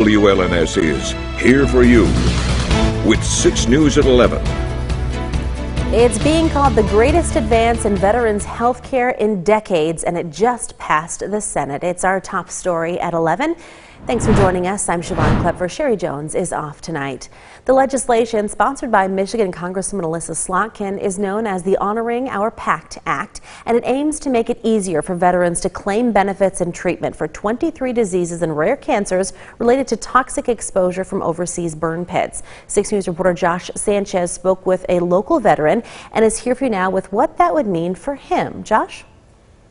WLNS is here for you with 6 News at 11. It's being called the greatest advance in veterans health care in decades, and it just passed the Senate. It's our top story at 11. Thanks for joining us. I'm Siobhan Klepfer. Sherry Jones is off tonight. The legislation, sponsored by Michigan Congresswoman Elissa Slotkin, is known as the Honoring Our Pact Act, and it aims to make it easier for veterans to claim benefits and treatment for 23 diseases and rare cancers related to toxic exposure from overseas burn pits. 6 News reporter Josh Sanchez spoke with a local veteran and is here for you now with what that would mean for him. Josh?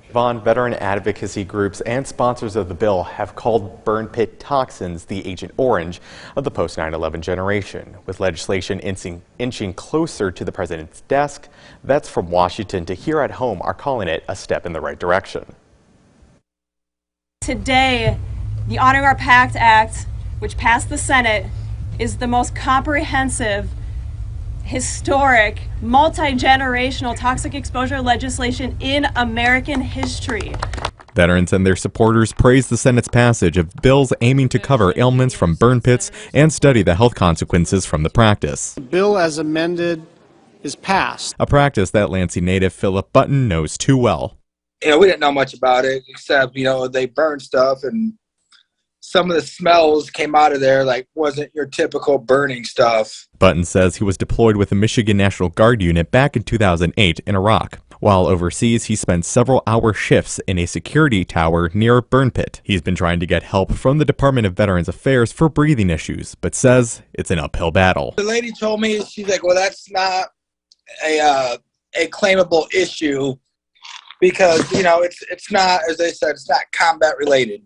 Veteran advocacy groups and sponsors of the bill have called burn pit toxins the Agent Orange of the post-9/11 generation. With legislation inching closer to the president's desk, vets from Washington to here at home are calling it a step in the right direction. Today, the Honoring Our Pact Act, which passed the Senate, is the most comprehensive, historic, multi-generational toxic exposure legislation in American history. Veterans and their supporters praise the Senate's passage of bills aiming to cover ailments from burn pits and study the health consequences from the practice. The bill as amended is passed. A practice that Lansing native Philip Button knows too well. We didn't know much about it except, they burn stuff and some of the smells came out of there like wasn't your typical burning stuff. Button says he was deployed with the Michigan National Guard unit back in 2008 in Iraq. While overseas, he spent several hour shifts in a security tower near a burn pit. He's been trying to get help from the Department of Veterans Affairs for breathing issues, but says it's an uphill battle. The lady told me, she's like, well, that's not a claimable issue because, it's not, as they said, it's not combat related.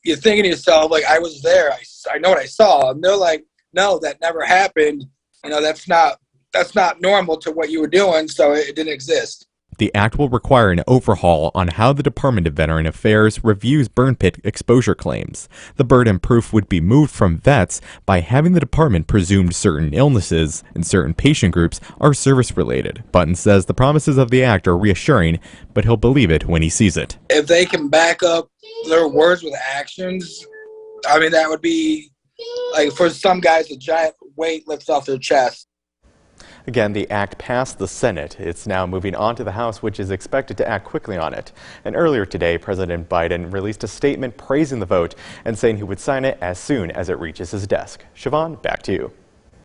You're thinking to yourself, like, I was there, I know what I saw. And they're like, no, that never happened. That's not normal to what you were doing, so it didn't exist. The act will require an overhaul on how the Department of Veteran Affairs reviews burn pit exposure claims. The burden proof would be moved from vets by having the department presumed certain illnesses and certain patient groups are service-related. Button says the promises of the act are reassuring, but he'll believe it when he sees it. If they can back up their words with actions, that would be, like, for some guys, a giant weight lifts off their chest. Again, the act passed the Senate. It's now moving on to the House, which is expected to act quickly on it. And earlier today, President Biden released a statement praising the vote and saying he would sign it as soon as it reaches his desk. Siobhan, back to you.